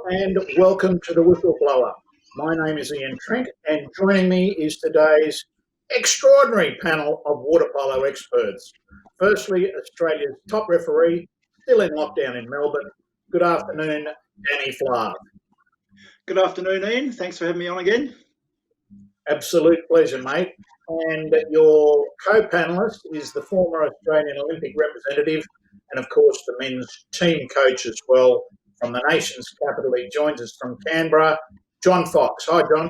and welcome to the Whistleblower. My name is Ian Trent, and joining me is today's extraordinary panel of water polo experts. Firstly, Australia's top referee, still in lockdown in Melbourne. Good afternoon, Danny Flav. Good afternoon, Ian. Thanks for having me on again. Absolute pleasure, mate. And your co-panellist is the former Australian Olympic representative and, of course, the men's team coach as well from the nation's capital. He joins us from Canberra, John Fox. Hi, John.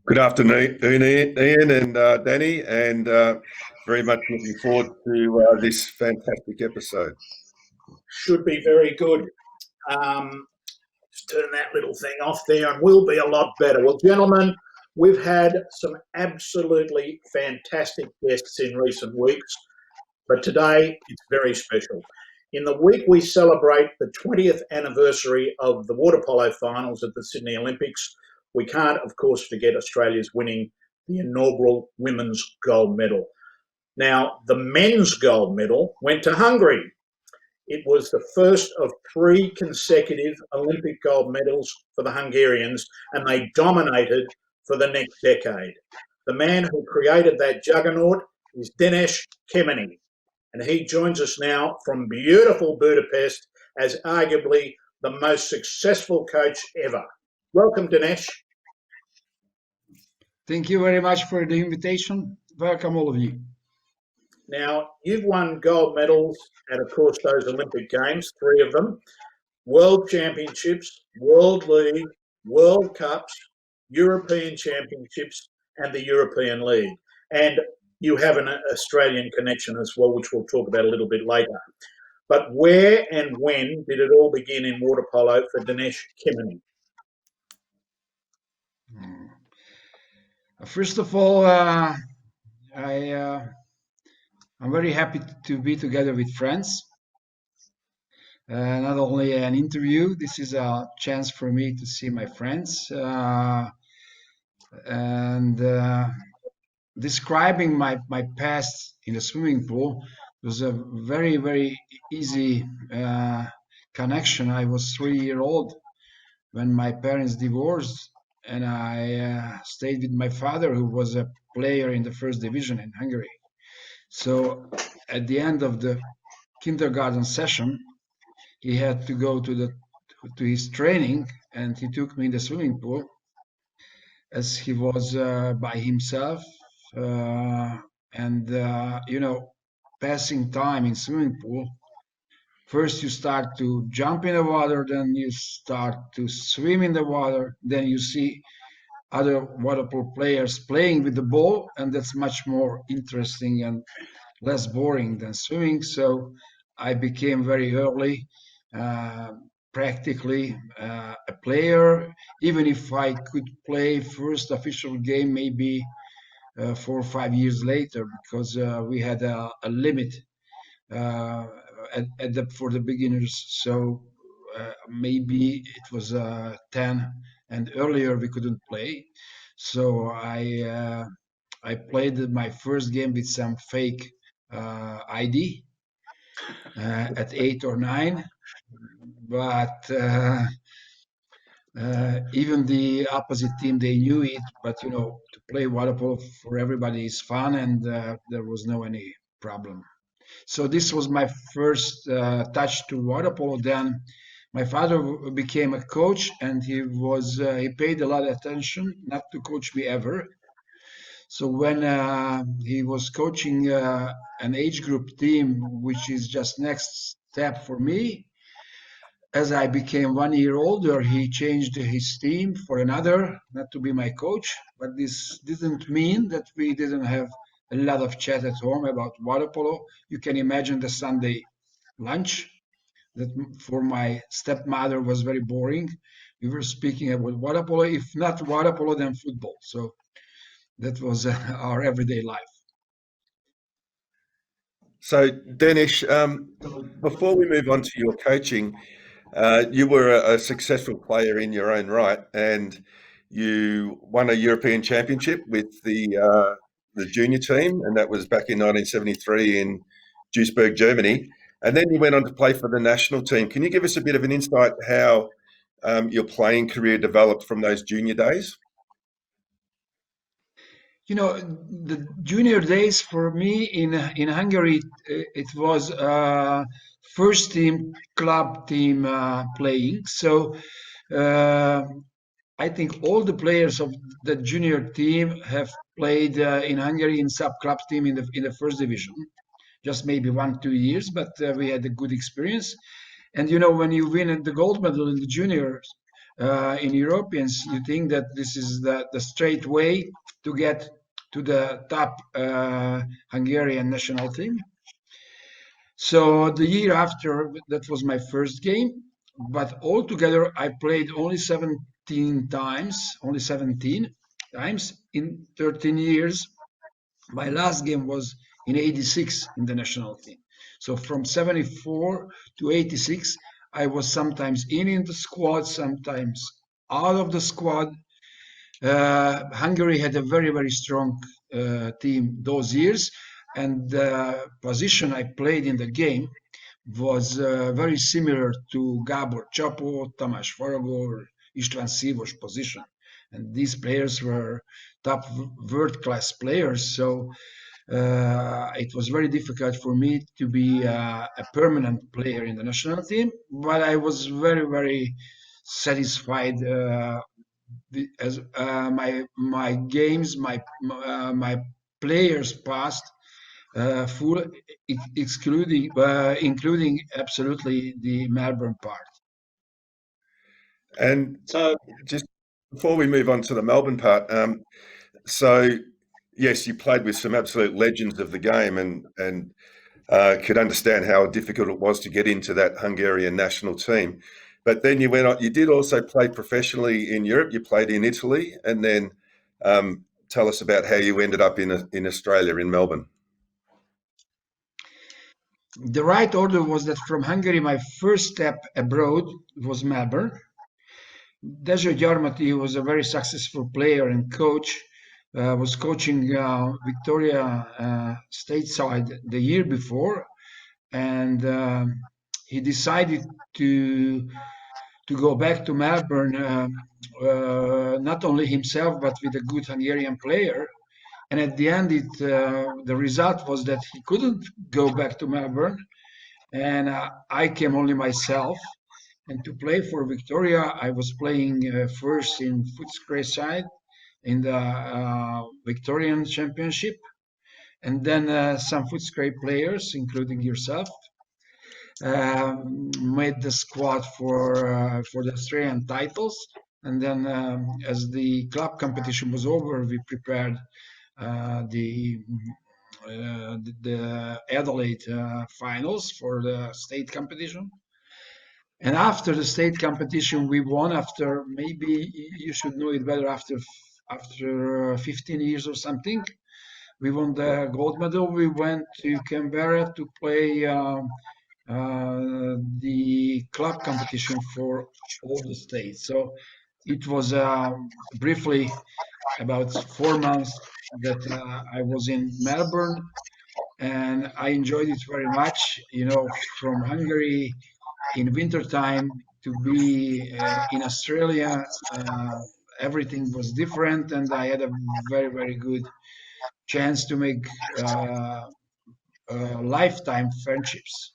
Good afternoon, Ian and Danny, and very much looking forward to this fantastic episode. Should be very good. Just turn that little thing off there and we'll be a lot better. Well, gentlemen, we've had some absolutely fantastic guests in recent weeks, but today it's very special. In the week we celebrate the 20th anniversary of the water polo finals at the Sydney Olympics, we can't, of course, forget Australia's winning the inaugural women's gold medal. Now, the men's gold medal went to Hungary. It was the first of 3 consecutive Olympic gold medals for the Hungarians, and they dominated for the next decade. The man who created that juggernaut is Denes Kemeny, and he joins us now from beautiful Budapest as arguably the most successful coach ever. Welcome, Dinesh. Thank you very much for the invitation. Welcome, all of you. Now, you've won gold medals at, of course, those Olympic Games, 3 of them, World Championships, World League, World Cups, European Championships, and the European League. And you have an Australian connection as well, which we'll talk about a little bit later. But where and when did it all begin in water polo for Dinesh Kemeny? First of all, I'm very happy to be together with friends. Not only an interview, this is a chance for me to see my friends. Describing my past in the swimming pool was a very, very easy connection. I was 3 years old when my parents divorced, and I stayed with my father, who was a player in the first division in Hungary. So at the end of the kindergarten session, he had to go to his training, and he took me in the swimming pool as he was by himself. Passing time in swimming pool, first you start to jump in the water, then you start to swim in the water, then you see other water polo players playing with the ball, and that's much more interesting and less boring than swimming. So I became very early practically a player, even if I could play first official game maybe 4 or 5 years later, because we had a limit for the beginners. So maybe it was 10, and earlier we couldn't play. So I played my first game with some fake ID at 8 or 9, but even the opposite team, they knew it. But to play water polo for everybody is fun, and there was no any problem. So this was my first touch to water polo. Then my father became a coach, and he paid a lot of attention not to coach me ever. So when he was coaching an age group team, which is just next step for me, as I became 1 year older, he changed his team for another, not to be my coach. But this didn't mean that we didn't have a lot of chat at home about water polo. You can imagine the Sunday lunch that for my stepmother was very boring. We were speaking about water polo, if not water polo, then football. So that was our everyday life. So, Denesh, before we move on to your coaching, you were a successful player in your own right, and you won a European Championship with the junior team, and that was back in 1973 in Duisburg, Germany. And then you went on to play for the national team. Can you give us a bit of an insight how your playing career developed from those junior days? The junior days for me in Hungary, it was first team, club team playing. So uh, I think all the players of the junior team have played in Hungary in sub club team in the first division. Just maybe 1-2 years, but we had a good experience. And when you win the gold medal in the juniors in Europeans, you think that this is the straight way to get to the top Hungarian national team. So the year after, that was my first game, but altogether I played only 17 times in 13 years. My last game was in 86 in the national team. So from 74 to 86, I was sometimes in the squad, sometimes out of the squad. Hungary had a very, very strong team those years, and the position I played in the game was very similar to Gábor Csapó, Tamás Faragó, István Szívos position. And these players were top world-class players, so it was very difficult for me to be a permanent player in the national team, but I was very, very satisfied as my games, my players passed full, including absolutely the Melbourne part. And So, just before we move on to the Melbourne part, so yes, you played with some absolute legends of the game, and could understand how difficult it was to get into that Hungarian national team. But then you went on. You did also play professionally in Europe. You played in Italy, and then tell us about how you ended up in Australia, in Melbourne. The right order was that from Hungary, my first step abroad was Melbourne. Dezső Gyarmati was a very successful player and coach. Was coaching Victoria stateside the year before, and he decided to go back to Melbourne, not only himself but with a good Hungarian player. And at the end, the result was that he couldn't go back to Melbourne, and I came only myself. And to play for Victoria, I was playing first in Footscray side in the Victorian Championship, and then some Footscray players, including yourself, made the squad for the Australian titles. And then, as the club competition was over, we prepared the Adelaide finals for the state competition. And after the state competition, we won. After, maybe you should know it better, after 15 years or something, we won the gold medal. We went to Canberra to play the club competition for all the states. So it was briefly about 4 months that I was in Melbourne, and I enjoyed it very much. From Hungary in wintertime to be in Australia, everything was different, and I had a very, very good chance to make lifetime friendships.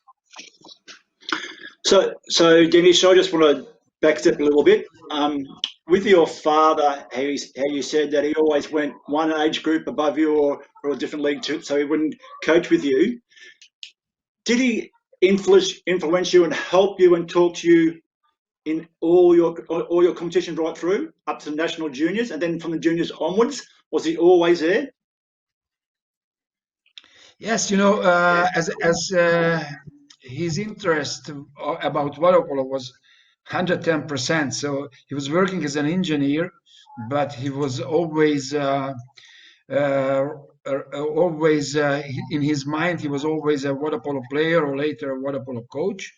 so Denis, I just want to backstep a little bit. With your father, how you said that he always went one age group above you or a different league too, so he wouldn't coach with you. Did he influence you and help you and talk to you in all your competitions right through up to the national juniors, and then from the juniors onwards? Was he always there? Yes, as his interest about water polo was 110%. So he was working as an engineer, but he was always in his mind, he was always a water polo player, or later a water polo coach.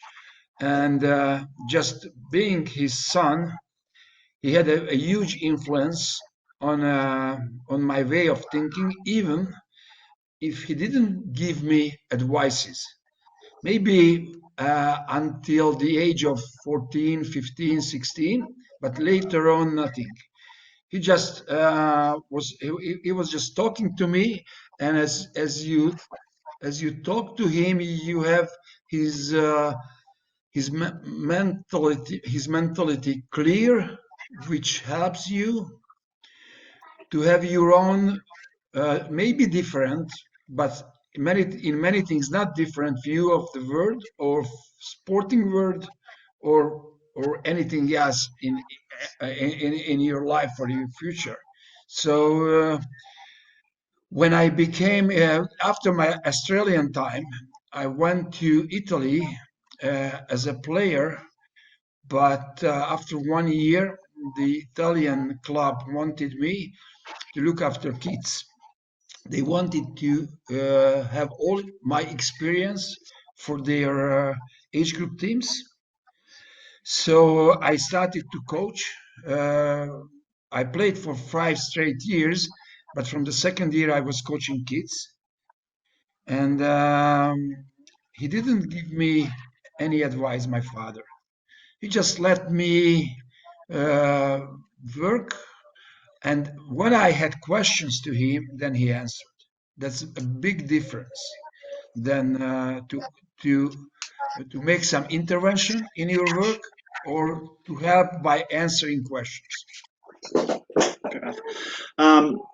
And just being his son, he had a huge influence on my way of thinking, even if he didn't give me advices. Maybe until the age of 14, 15, 16, but later on, nothing. He just he was just talking to me, and as you talk to him, you have his mentality clear, which helps you to have your own, maybe different, but in many things not different view of the world or sporting world or anything else in your life or your future. So when I became after my Australian time, I went to Italy as a player, but after 1 year, the Italian club wanted me to look after kids. They wanted to have all my experience for their age group teams. So I started to coach. Uh, I played for 5 straight years, but from the second year I was coaching kids. And he didn't give me any advice, my father. He just let me uh, work. And when I had questions to him, then he answered. That's a big difference than to to make some intervention in your work or to help by answering questions.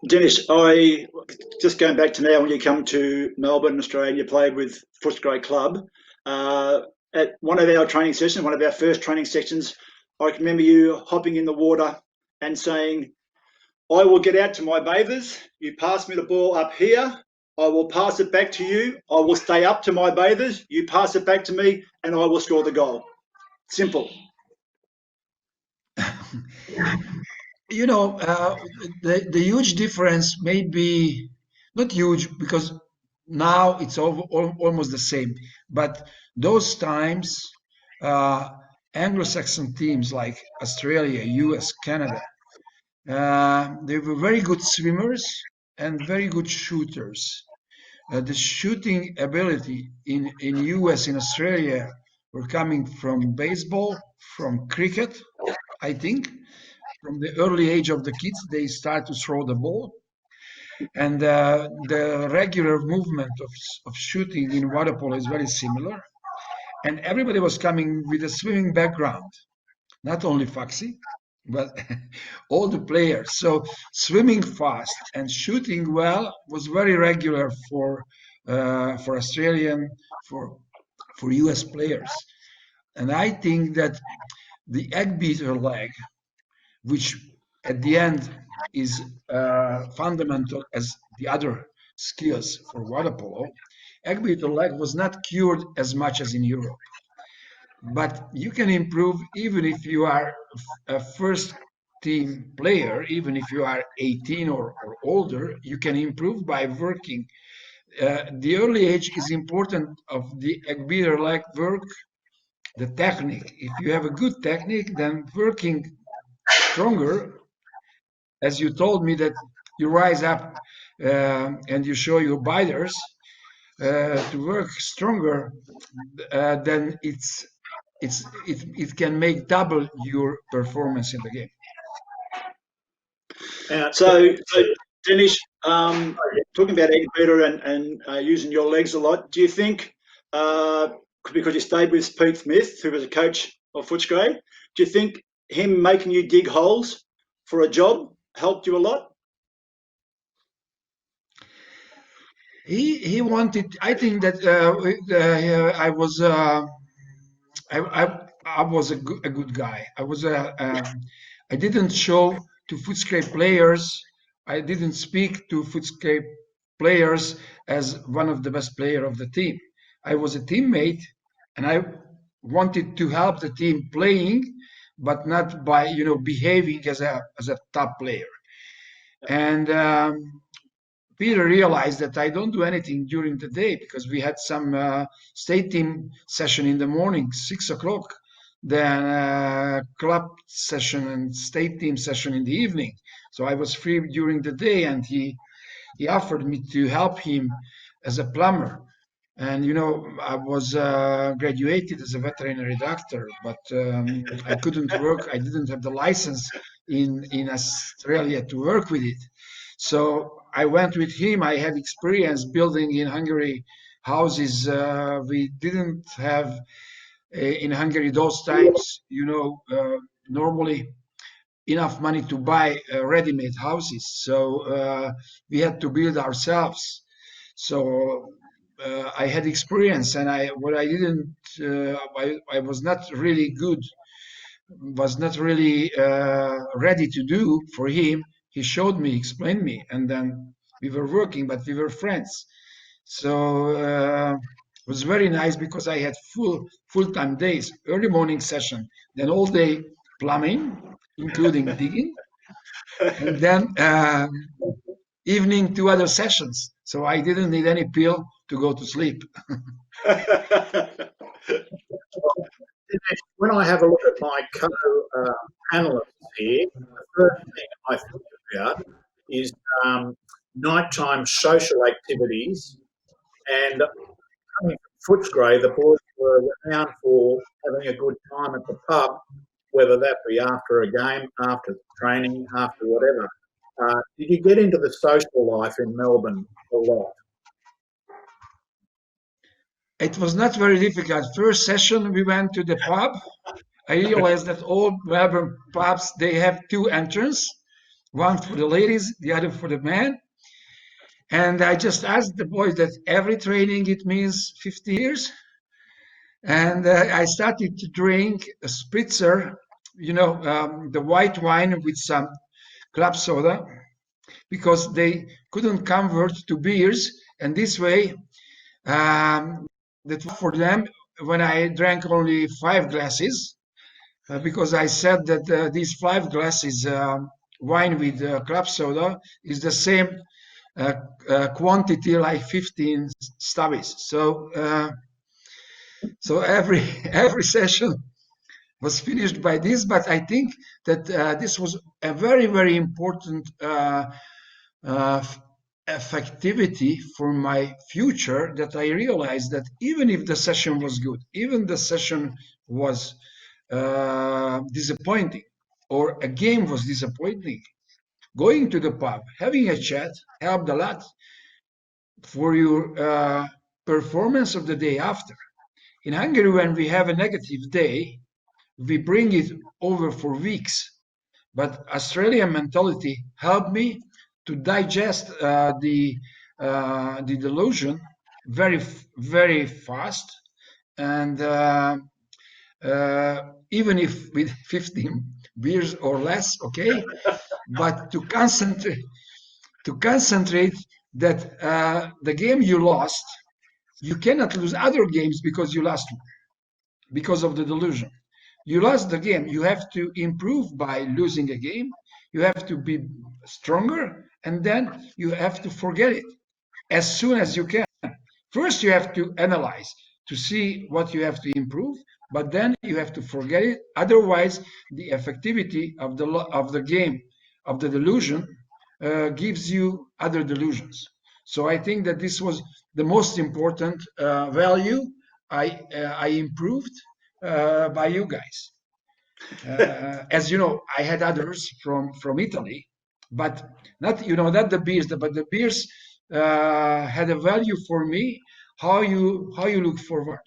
Denis, I just going back to now when you come to Melbourne, Australia, you played with Footscray Club. At one of our training sessions, one of our first training sessions, I can remember you hopping in the water and saying, I will get out to my bathers. You pass me the ball up here. I will pass it back to you. I will stay up to my bathers. You pass it back to me, and I will score the goal. Simple. You know, the huge difference may be not huge because now it's almost the same. But those times, uh, Anglo-Saxon teams like Australia, US, Canada, they were very good swimmers and very good shooters. The shooting ability in US, in Australia, were coming from baseball, from cricket, I think. From the early age of the kids, they start to throw the ball. And the regular movement of shooting in water polo is very similar. And everybody was coming with a swimming background, not only Foxy, but all the players. So swimming fast and shooting well was very regular for Australian, for US players. And I think that the egg beater leg, which at the end is fundamental as the other skills for water polo, egg beater leg was not cured as much as in Europe. But you can improve even if you are a first team player, even if you are 18 or older, you can improve by working. The early age is important of the egg beater leg work, the technique. If you have a good technique, then working stronger, as you told me that you rise up and you show your biters to work stronger, then it can make double your performance in the game. So Denis, talking about egg beater and using your legs a lot, do you think, because you stayed with Pete Smith, who was a coach of Footscray, do you think him making you dig holes for a job helped you a lot? He wanted. I think that I was. I was a good guy. I didn't show to Footscray players. I didn't speak to Footscray players as one of the best player of the team. I was a teammate, and I wanted to help the team playing, but not by behaving as a top player. And Peter realized that I don't do anything during the day because we had some state team session in the morning, 6 o'clock, then club session and state team session in the evening. So I was free during the day, and he offered me to help him as a plumber. And I was graduated as a veterinary doctor, but I couldn't work. I didn't have the license in Australia to work with it. So I went with him. I had experience building in Hungary houses. We didn't have in Hungary those times, normally enough money to buy ready-made houses. So we had to build ourselves. So I had experience, and what I didn't, I was not really good, was not really ready to do for him. He showed me, explained me, and then we were working, but we were friends. So it was very nice because I had full-time days, early morning session, then all day plumbing, including digging, and then evening 2 other sessions. So I didn't need any pill to go to sleep. When I have a look at my co-panelists here, the first thing I think about is nighttime social activities. And coming from Footscray, the boys were renowned for having a good time at the pub, whether that be after a game, after training, after whatever. Did you get into the social life in Melbourne a lot? It was not very difficult. First session, we went to the pub. I realized that all Melbourne pubs, they have two entrances, one for the ladies, the other for the men. And I just asked the boys that every training, it means 50 years. And I started to drink a spritzer, the white wine with some club soda, because they couldn't convert to beers. And this way, that for them, when I drank only 5 glasses, because I said that these 5 glasses wine with club soda is the same quantity like 15 stubbies. So every session was finished by this, but I think that this was a very, very important effectivity for my future, that I realized that even if the session was good, even the session was disappointing, or a game was disappointing, going to the pub, having a chat helped a lot for your performance of the day after. In Hungary, when we have a negative day, we bring it over for weeks. But Australian mentality helped me to digest the delusion very, very fast, and even if with 15 beers or less, okay, but to concentrate that the game you lost, you cannot lose other games because you lost one, because of the delusion. You lost the game. You have to improve by losing a game. You have to be stronger, and then you have to forget it as soon as you can. First, you have to analyze to see what you have to improve, but then you have to forget it. Otherwise, the effectivity of the game, of the delusion, gives you other delusions. So I think that this was the most important value I improved by you guys. As you know, I had others from Italy, but not the beers, but the beers had a value for me. How you look forward.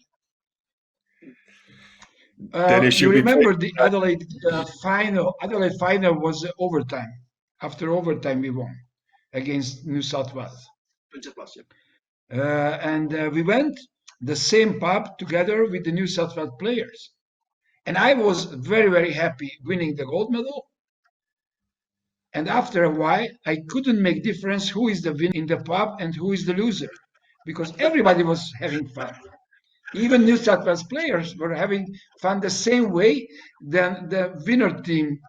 Denis, You you'll be remember pleased. the Adelaide final? Adelaide final was overtime. After overtime, we won against New South Wales. And we went the same pub together with the New South Wales players. And I was very, very happy winning the gold medal. And after a while, I couldn't make difference who is the winner in the pub and who is the loser, because everybody was having fun. Even New South Wales players were having fun the same way than the winner team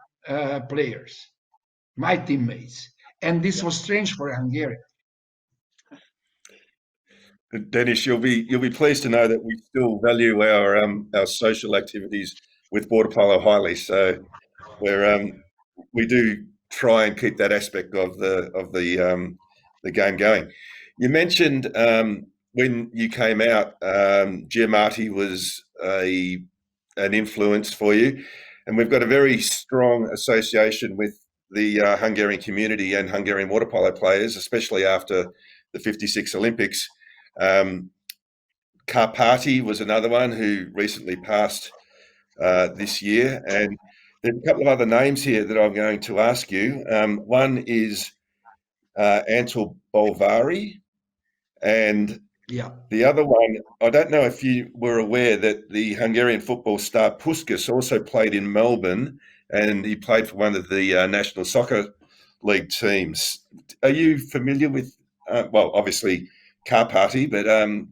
players, my teammates. And this was strange for Hungary. Denis, you'll be pleased to know that we still value our social activities with water polo highly. So we do try and keep that aspect of the game going. You mentioned when you came out, Giamatti was an influence for you, and we've got a very strong association with the Hungarian community and Hungarian water polo players, especially after the '56 Olympics. Karpati was another one who recently passed this year, and there's a couple of other names here that I'm going to ask you. One is Antal Bolvari, and the other one, I don't know if you were aware that the Hungarian football star Puskas also played in Melbourne, and he played for one of the National Soccer League teams. Are you familiar with, well, obviously Karpati, but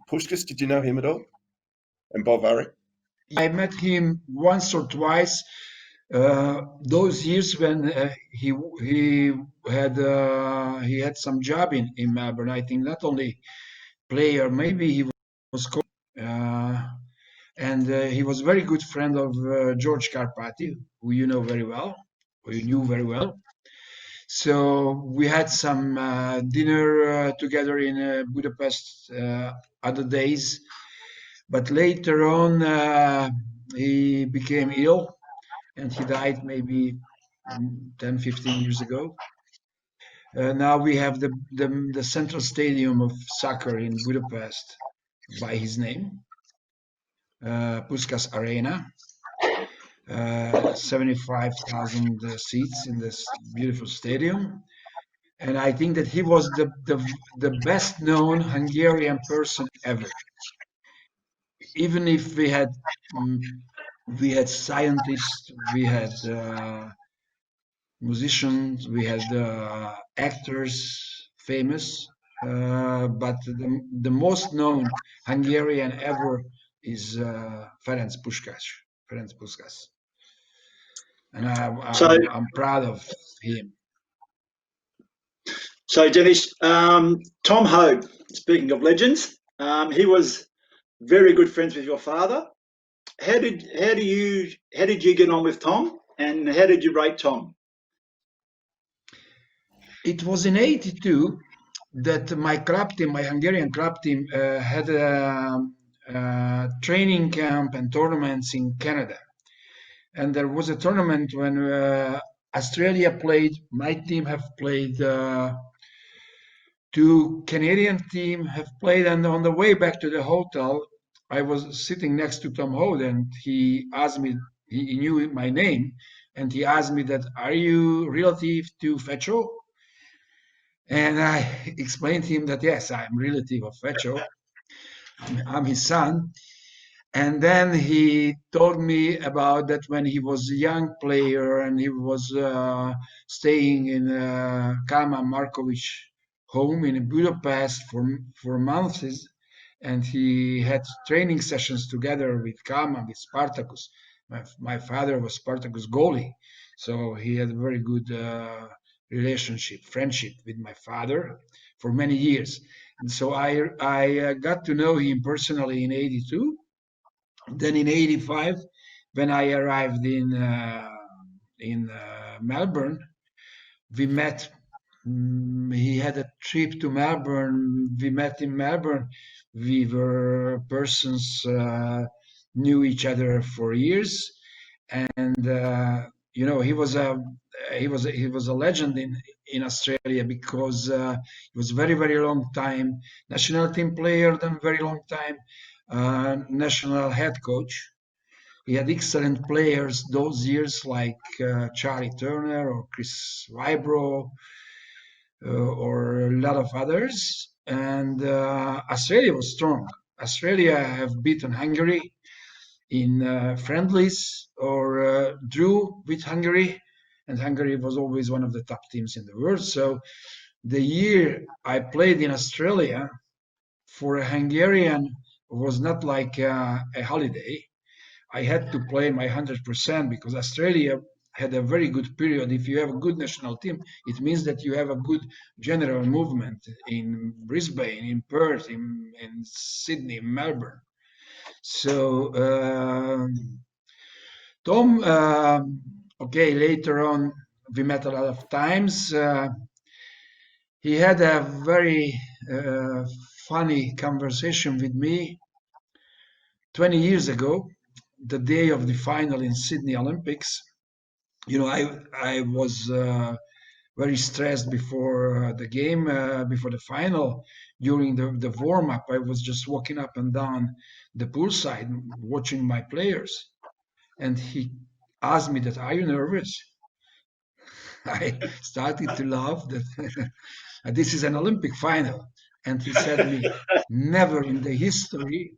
Puskas, did you know him at all? And Bolvari? I met him once or twice. Those years when he had some job in Melbourne. I think not only player, maybe he was coach, and he was a very good friend of George Karpati, who you know very well, who you knew very well. So we had some dinner together in Budapest other days, but later on he became ill and he died maybe 10, 15 years ago. Now we have the central stadium of soccer in Budapest by his name, Puskás Arena, 75,000 seats in this beautiful stadium. And I think that he was the best known Hungarian person ever. Even if we had scientists, we had musicians, we had actors, famous, but the most known Hungarian ever is Ferenc Puskás. Ferenc Puskás, and I'm proud of him. So, Dennis, Tom Hogue, speaking of legends, he was very good friends with your father. How did you get on with Tom, and how did you rate Tom? It was in '82 that my club team, my Hungarian club team, had a training camp and tournaments in Canada. And there was a tournament when Australia played. My team have played. Two Canadian team have played, and on the way back to the hotel, I was sitting next to Tom Hogue, and he asked me. He knew my name, and he asked me that, "Are you relative to Fecho?" And I explained to him that yes, I'm relative of Fecho. I'm his son. And then he told me about that when he was a young player and he was staying in Kama Markovic home in Budapest for months, and he had training sessions together with Kama, with Spartacus. My father was Spartacus goalie, so he had a very good relationship, friendship with my father for many years. And so I got to know him personally in '82. Then in '85, when I arrived in Melbourne, we met. He had a trip to Melbourne. We met in Melbourne. We were persons knew each other for years, and you know he was a legend in Australia because he was very long time national team player, then very long time national head coach. He had excellent players those years like Charlie Turner or Chris Vibro or a lot of others. And Australia was strong. Australia have beaten Hungary in friendlies or drew with Hungary, and Hungary was always one of the top teams in the world. So the year I played in Australia for a Hungarian was not like a holiday. I had to play my 100% because Australia had a very good period. If you have a good national team, it means that you have a good general movement in Brisbane, in Perth, in Sydney, Melbourne. So Tom, okay, later on we met a lot of times. He had a very funny conversation with me 20 years ago, the day of the final in Sydney Olympics. I was very stressed before the game, before the final. During the warm-up, I was just walking up and down the poolside watching my players. And he asked me that, "Are you nervous?" I started to laugh that this is an Olympic final. And he said me, never in the history,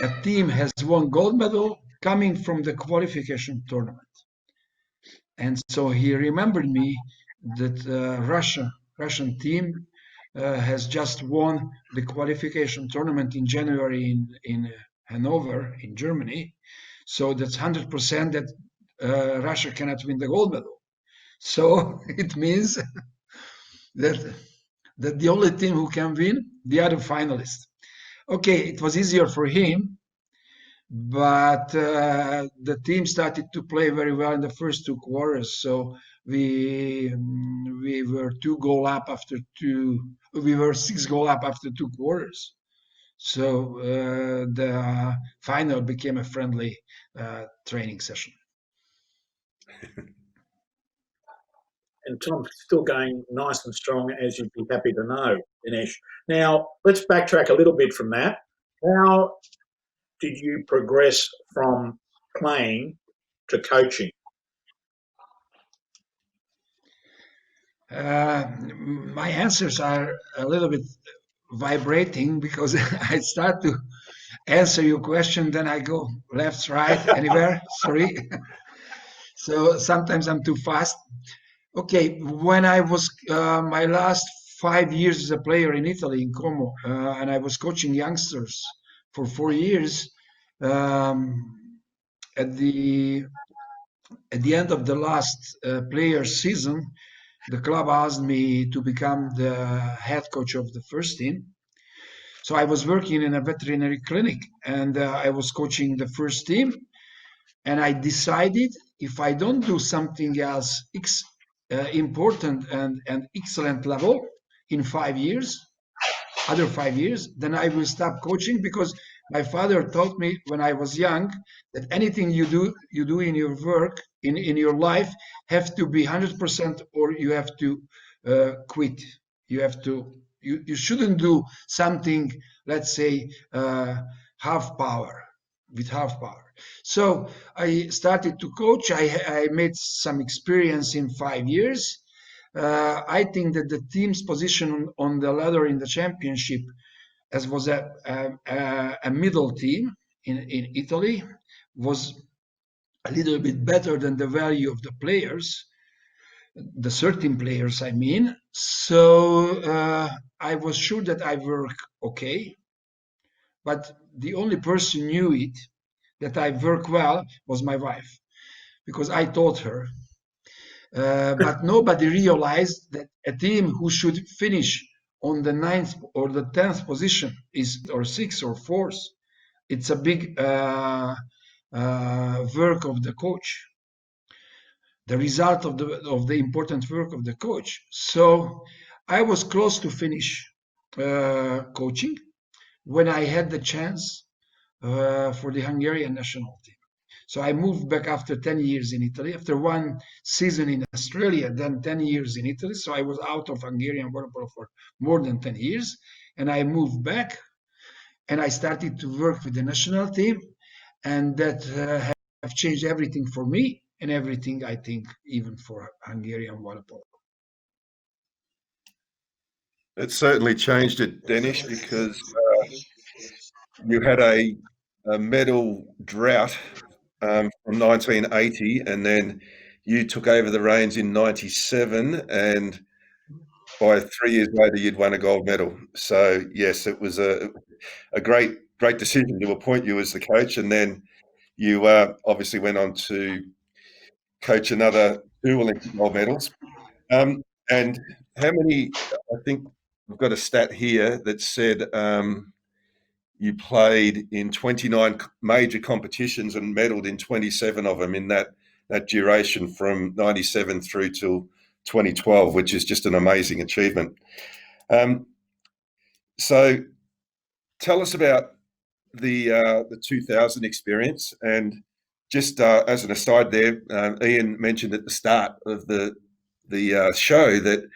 a team has won gold medal coming from the qualification tournament. And so he remembered me that Russian team has just won the qualification tournament in January in Hanover, in Germany. So that's 100% that Russia cannot win the gold medal. So it means that the only team who can win, the other finalists. Okay, it was easier for him, but the team started to play very well in the first two quarters. So we were 6 goal up after two quarters. So the final became a friendly training session. And Tom's still going nice and strong, as you'd be happy to know, Dinesh. Now, let's backtrack a little bit from that. How did you progress from playing to coaching? My answers are a little bit vibrating because I start to answer your question, then I go left, right, anywhere. Sorry. So sometimes I'm too fast. Okay, when I was my last 5 years as a player in Italy, in Como, and I was coaching youngsters for 4 years, at the end of the last player season, the club asked me to become the head coach of the first team. So I was working in a veterinary clinic, and I was coaching the first team. And I decided, if I don't do something else important and excellent level in 5 years, other 5 years, then I will stop coaching, because my father taught me when I was young that anything you do in your work, in your life, have to be 100%, or you have to quit. You shouldn't do something, let's say, half power. So I started to coach. I made some experience in 5 years. I think that the team's position on the ladder in the championship, as was a middle team in Italy, was a little bit better than the value of the players, the certain players, I mean. So I was sure that I work okay, but the only person knew it, that I work well, was my wife, because I taught her. But nobody realized that a team who should finish on the 9th or the 10th position or 6th or 4th. It's a big work of the coach, the result of the important work of the coach. So I was close to finish coaching when I had the chance for the Hungarian national team. So I moved back after 10 years in Italy, after 1 season in Australia, then 10 years in Italy. So I was out of Hungarian water polo for more than 10 years. And I moved back and I started to work with the national team. And that have changed everything for me and everything, I think, even for Hungarian water polo. It certainly changed it, Denis, because you had a medal drought from 1980, and then you took over the reins in 97, and by 3 years later, you'd won a gold medal. So yes, it was a great decision to appoint you as the coach, and then you obviously went on to coach another 2 Olympic gold medals. And how many? I think we've got a stat here that said you played in 29 major competitions and medaled in 27 of them in that duration from 97 through till 2012, which is just an amazing achievement. So tell us about the 2000 experience. And just as an aside there, Ian mentioned at the start of the show that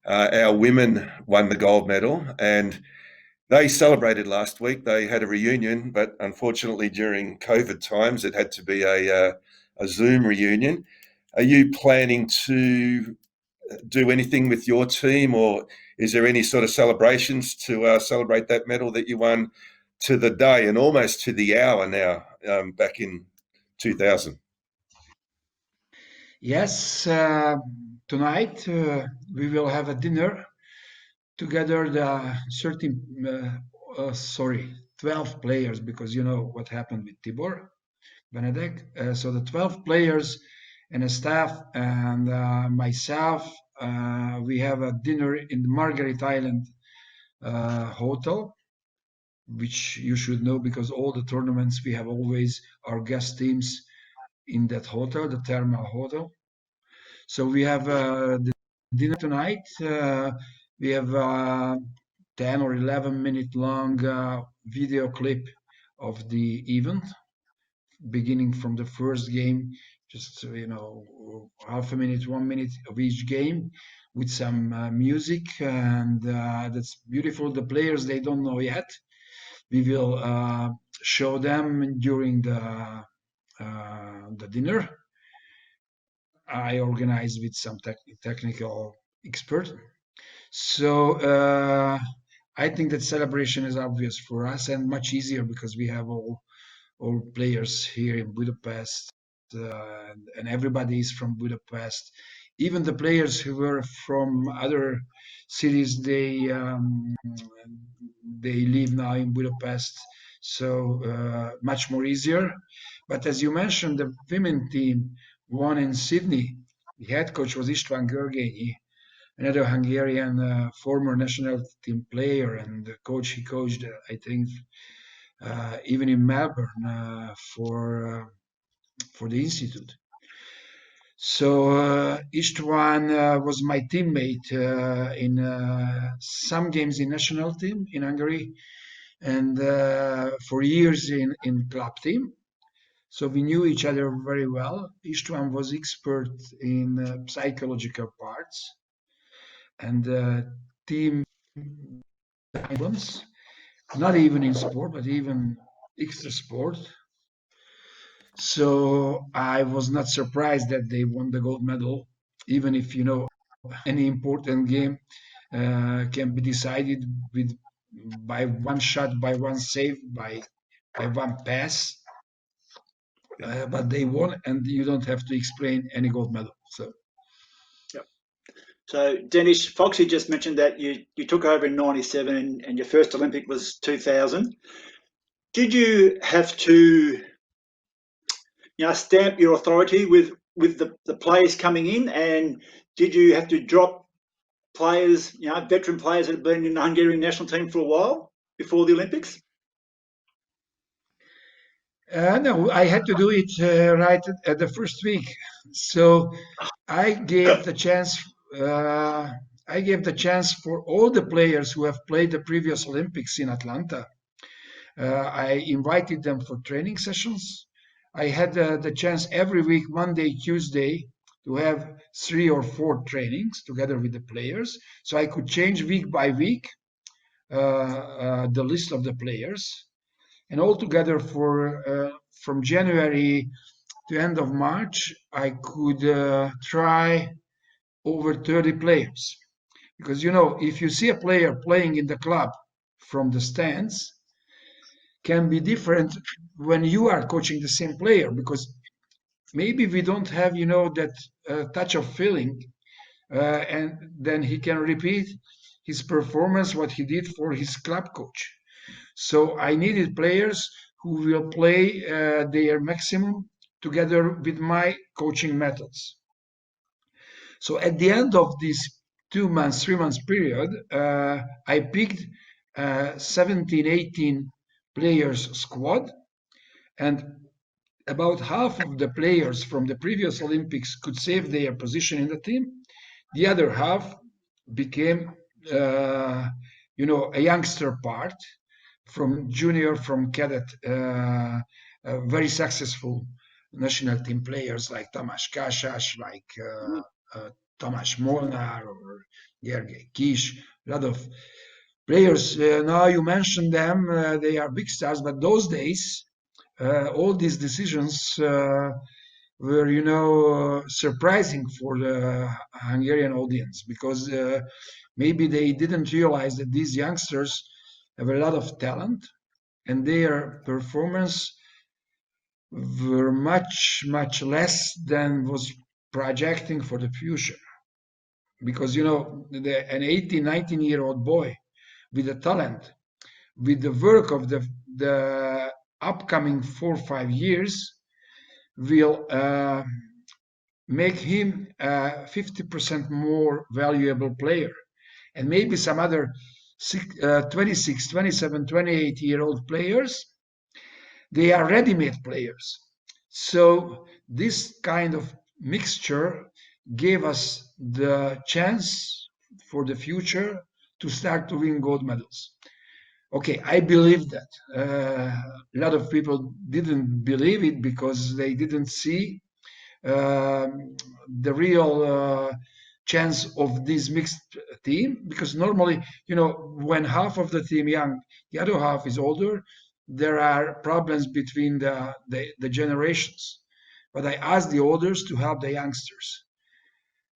our women won the gold medal, and they celebrated last week. They had a reunion, but unfortunately during COVID times, it had to be a Zoom reunion. Are you planning to do anything with your team, or is there any sort of celebrations to celebrate that medal that you won to the day and almost to the hour now, back in 2000? Yes, tonight we will have a dinner together. The 12 players, because you know what happened with Tebel Benedict. So the 12 players and the staff and myself, we have a dinner in the Margaret Island hotel, which you should know because all the tournaments we have always our guest teams in that hotel, the Thermal Hotel. So we have the dinner tonight. We have 10 or 11-minute long video clip of the event, beginning from the first game, just half a minute, 1 minute of each game, with some music, and that's beautiful. The players, they don't know yet. We will show them during the dinner. I organized with some technical expert. So I think that celebration is obvious for us and much easier because we have all players here in Budapest, and everybody is from Budapest. Even the players who were from other cities, they live now in Budapest, so much more easier. But as you mentioned, the women team won in Sydney. The head coach was István Görgényi, another Hungarian former national team player, and the coach he coached, I think, even in Melbourne for the institute. So István was my teammate in some games in national team in Hungary, and for years in club team. So we knew each other very well. István was expert in psychological parts and team problems, not even in sport, but even extra sport. So I was not surprised that they won the gold medal, even if any important game can be decided by one shot, by one save, by one pass. But they won, and you don't have to explain any gold medal. So. So, Denis, Foxy just mentioned that you took over in '97 and your first Olympic was 2000. Did you have to stamp your authority with the players coming in, and did you have to drop players, veteran players that had been in the Hungarian national team for a while before the Olympics? No, I had to do it right at the first week. So I gave the chance. I gave the chance for all the players who have played the previous Olympics in Atlanta. I invited them for training sessions. I had the chance every week, Monday, Tuesday, to have 3 or 4 trainings together with the players. So I could change week by week the list of the players. And altogether from January to end of March, I could try over 30 players. Because, if you see a player playing in the club from the stands, can be different when you are coaching the same player, because maybe we don't have, that touch of feeling, and then he can repeat his performance, what he did for his club coach. So I needed players who will play their maximum together with my coaching methods. So at the end of this 2 months, 3 months period, I picked 17, 18 players squad, and about half of the players from the previous Olympics could save their position in the team. The other half became, a youngster part from junior, from cadet, very successful national team players like Tamás Kásás, like Tamás Molnár or Gergely Kis, a lot of players. Now you mentioned them, they are big stars, but those days, all these decisions were, surprising for the Hungarian audience because maybe they didn't realize that these youngsters have a lot of talent and their performance were much, much less than was projecting for the future. Because, an 18, 19-year-old boy with a talent, with the work of the upcoming 4 or 5 years, will make him a 50% more valuable player. And maybe some other 26, 27, 28-year-old players, they are ready-made players. So this kind of mixture gave us the chance for the future to start to win gold medals. Okay, I believe that. A lot of people didn't believe it because they didn't see the real chance of this mixed team. Because normally, when half of the team young, the other half is older, there are problems between the generations. But I asked the elders to help the youngsters,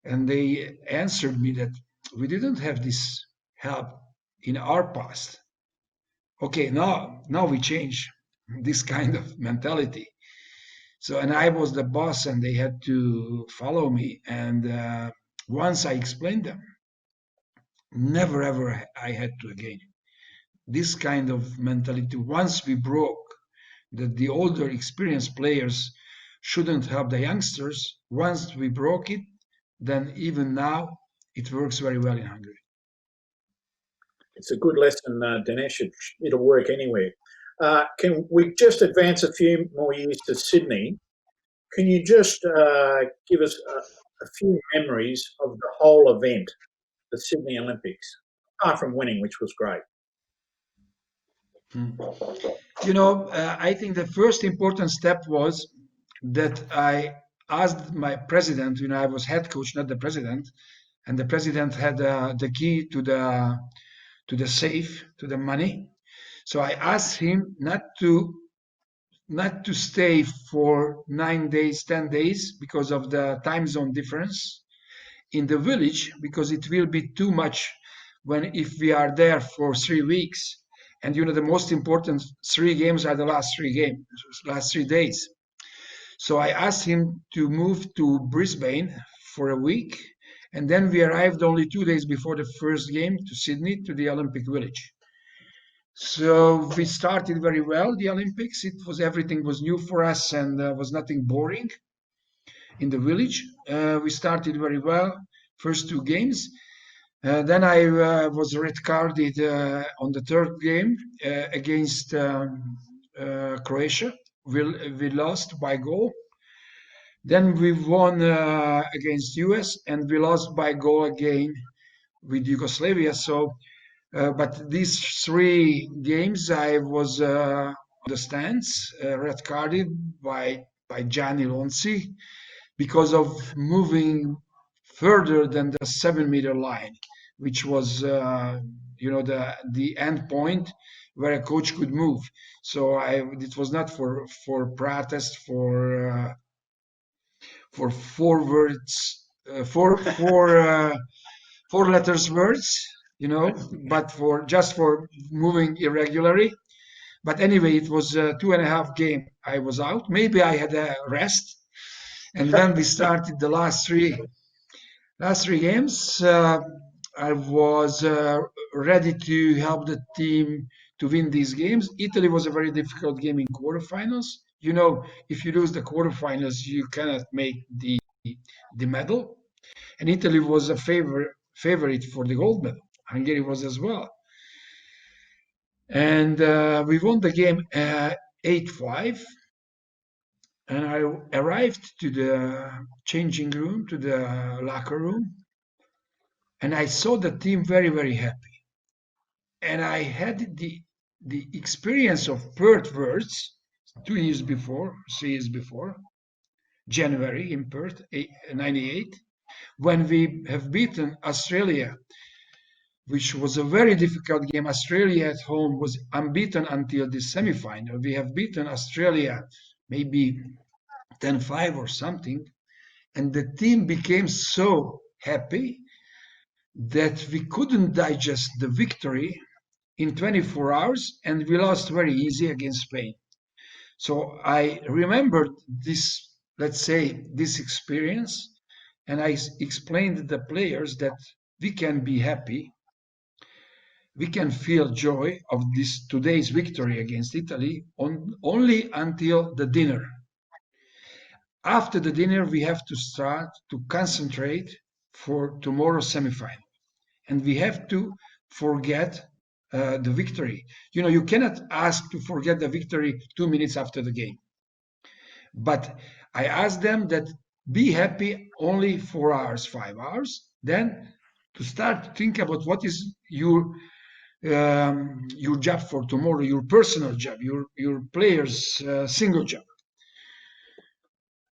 and they answered me that we didn't have this help in our past. Okay, now we change this kind of mentality. So, and I was the boss, and they had to follow me. And once I explained them, never ever I had to again. This kind of mentality, once we broke that the older experienced players shouldn't help the youngsters, once we broke it, then even now it works very well in Hungary. It's a good lesson, Dinesh. It'll work anywhere. Can we just advance a few more years to Sydney? Can you just give us a few memories of the whole event, the Sydney Olympics, apart from winning, which was great? I think the first important step was that I asked my president, I was head coach, not the president, and the president had the key to the safe, to the money. So I asked him not to stay for 9 days, 10 days because of the time zone difference in the village, because it will be too much if we are there for 3 weeks. And the most important 3 games are the last 3 days. So I asked him to move to Brisbane for a week, and then we arrived only 2 days before the first game to Sydney, to the Olympic Village. So we started very well, the Olympics. Everything was new for us, and was nothing boring in the village. We started very well, first 2 games. Then I was red carded on the third game against Croatia. We lost by goal. Then we won against US, and we lost by goal again with Yugoslavia. So, but these 3 games I was on the stands, red carded by Gianni Lonzi because of moving further than the 7-meter line, which was the end point where a coach could move. So it was not for protest, for 4 words, 4 letters words, but just for moving irregularly. But anyway, it was 2.5 game. I was out. Maybe I had a rest, and then we started the last three games. I was ready to help the team to win these games. Italy was a very difficult game in quarterfinals. If you lose the quarterfinals, you cannot make the medal. And Italy was a favorite for the gold medal. Hungary was as well. And we won the game 8-5. And I arrived to the changing room, to the locker room, and I saw the team very, very happy. And I had the experience of Perth Worlds 2 years before, 3 years before, January in Perth, '98, when we have beaten Australia, which was a very difficult game. Australia at home was unbeaten until the semi-final. We have beaten Australia maybe 10-5 or something, and the team became so happy that we couldn't digest the victory in 24 hours, and we lost very easy against Spain. So I remembered this, let's say, this experience, and I explained to the players that we can be happy, we can feel joy of this today's victory against Italy only until the dinner. After the dinner, we have to start to concentrate for tomorrow's semifinal, and we have to forget the victory. You know, you cannot ask to forget the victory 2 minutes after the game. But I asked them that be happy only 4 hours, 5 hours, then to start to think about what is your job for tomorrow, your personal job, your player's single job.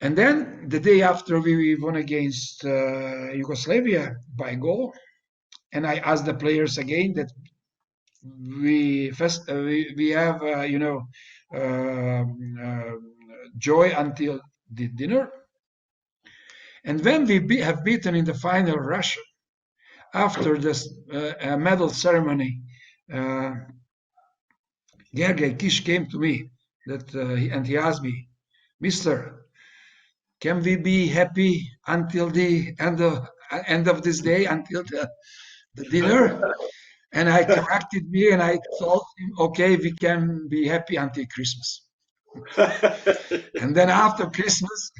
And then the day after we won against Yugoslavia by goal, and I asked the players again that we have joy until the dinner, and when we have beaten in the final Russia, after this medal ceremony, Gergely Kiss came to me and he asked me, Mister, can we be happy until the end of this day, until the dinner? And I corrected me and I told him, okay, we can be happy until Christmas. And then after Christmas,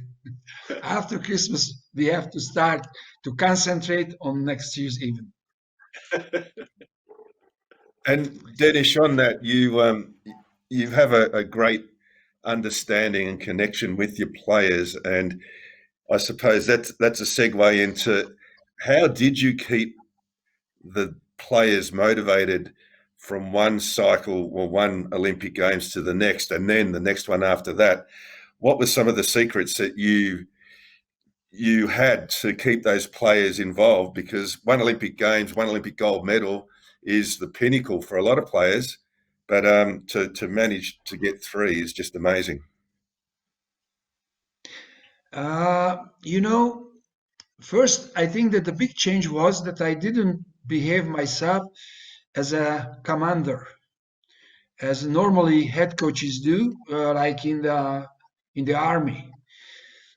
we have to start to concentrate on next year's event. And Denis, on that, you have a great understanding and connection with your players, and I suppose that's a segue into how did you keep the players motivated from one cycle or one Olympic Games to the next, and then the next one after that? What were some of the secrets that you had to keep those players involved? Because one Olympic Games, one Olympic gold medal is the pinnacle for a lot of players, but to manage to get 3 is just amazing. First, I think that the big change was that I didn't behave myself as a commander, as normally head coaches do, like in the army.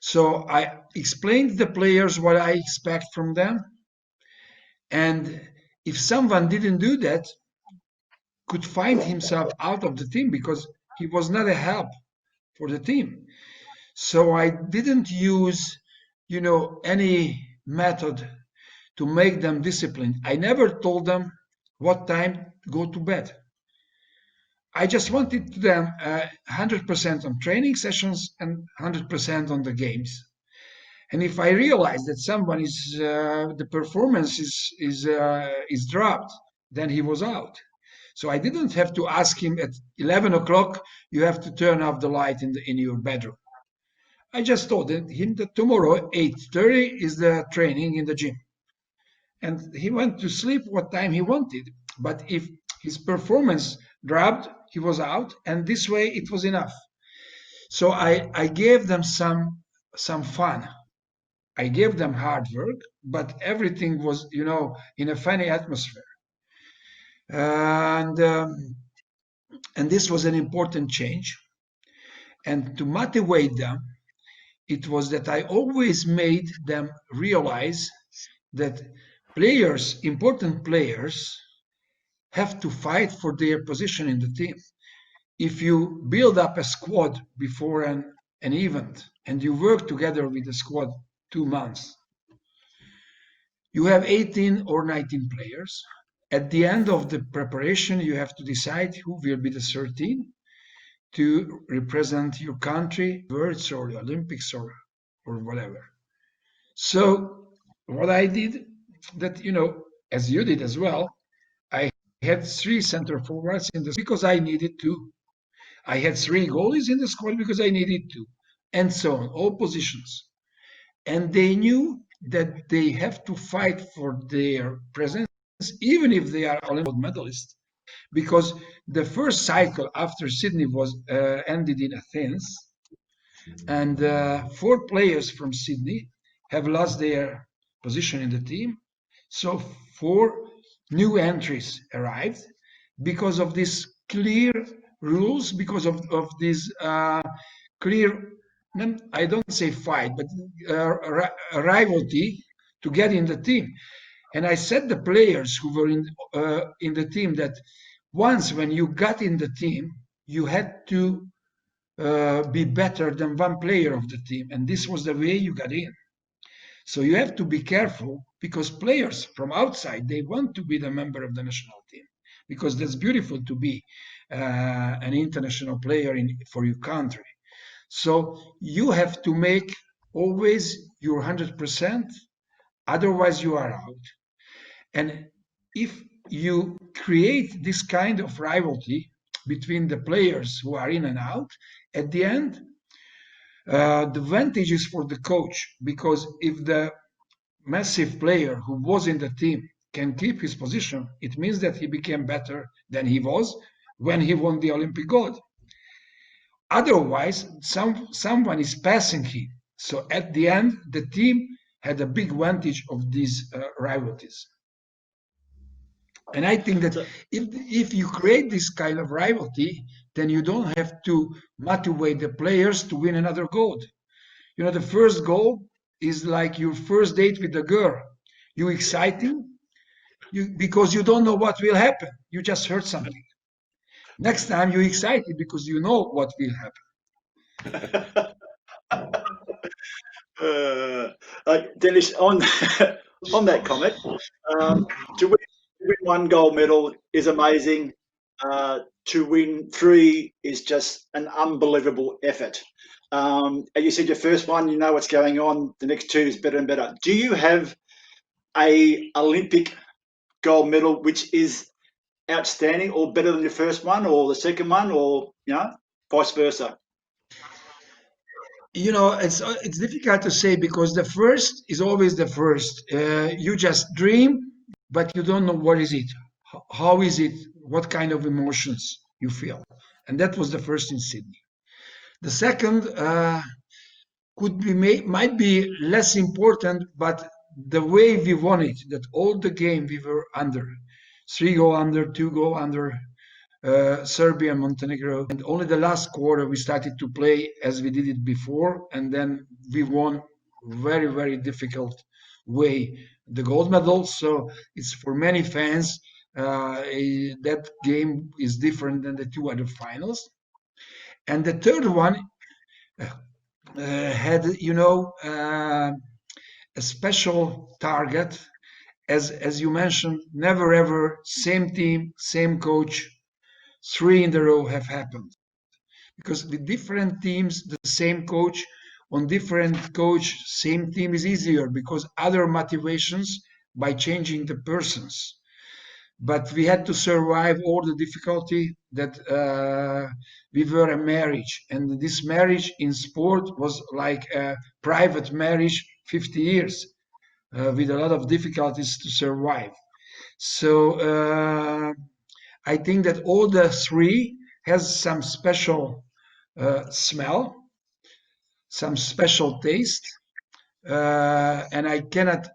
So I explained to the players what I expect from them, and if someone didn't do that, could find himself out of the team because he was not a help for the team. So I didn't use, any method to make them disciplined. I never told them what time to go to bed. I just wanted them 100% on training sessions and 100% on the games. And if I realized that someone is the performance is dropped, then he was out. So I didn't have to ask him at 11 o'clock, you have to turn off the light in your bedroom. I just told him that tomorrow 8:30 is the training in the gym. And he went to sleep what time he wanted. But if his performance dropped, he was out, and this way it was enough. So I gave them some fun. I gave them hard work, but everything was, in a funny atmosphere. And this was an important change. And to motivate them, it was that I always made them realize that players, important players, have to fight for their position in the team. If you build up a squad before an event and you work together with the squad 2 months, you have 18 or 19 players. At the end of the preparation, you have to decide who will be the 13 to represent your country, Worlds or the Olympics or whatever. So what I did, that, as you did as well, I had 3 center forwards in the because I needed to. I had 3 goalies in the squad because I needed to, and so on, all positions. And they knew that they have to fight for their presence, even if they are Olympic medalists, because the first cycle after Sydney was ended in Athens, and 4 players from Sydney have lost their position in the team. So 4 new entries arrived because of these clear rules, because of this clear, I don't say fight, but rivalry to get in the team. And I said the players who were in the team that once when you got in the team, you had to be better than one player of the team, and this was the way you got in. So you have to be careful because players from outside they want to be the member of the national team because that's beautiful to be an international player for your country. So you have to make always your 100%, otherwise you are out. And if you create this kind of rivalry between the players who are in and out, at the end, the advantage is for the coach because if the massive player who was in the team can keep his position, it means that he became better than he was when he won the Olympic gold. Otherwise, someone is passing him. So at the end, the team had a big advantage of these rivalries. And I think that if you create this kind of rivalry, then you don't have to motivate the players to win another gold. The first goal is like your first date with the girl. You exciting because you don't know what will happen. You just heard something. Next time you're excited because you know what will happen. Denis, on that comment, to win 1 gold medal is amazing. To win 3 is just an unbelievable effort. And you said your first one, you know what's going on. The next 2 is better and better. Do you have a Olympic gold medal which is outstanding or better than your first one or the second one, or vice versa? It's difficult to say because the first is always the first. You just dream, but you don't know what is it, how is it, what kind of emotions you feel, and that was the first in Sydney. The second might be less important, but the way we won it, that all the game we were under, 3-goal under, 2-goal under, Serbia and Montenegro, and only the last quarter we started to play as we did it before, and then we won very, very difficult way the gold medal. So it's for many fans, that game is different than the 2 other finals. And the third one had, a special target, as you mentioned, never ever same team, same coach, 3 in a row have happened. Because with different teams, the same coach, on different coach, same team is easier because other motivations by changing the persons. But we had to survive all the difficulty that we were a marriage. And this marriage in sport was like a private marriage, 50 years, with a lot of difficulties to survive. So I think that all the 3 has some special smell, some special taste, and I cannot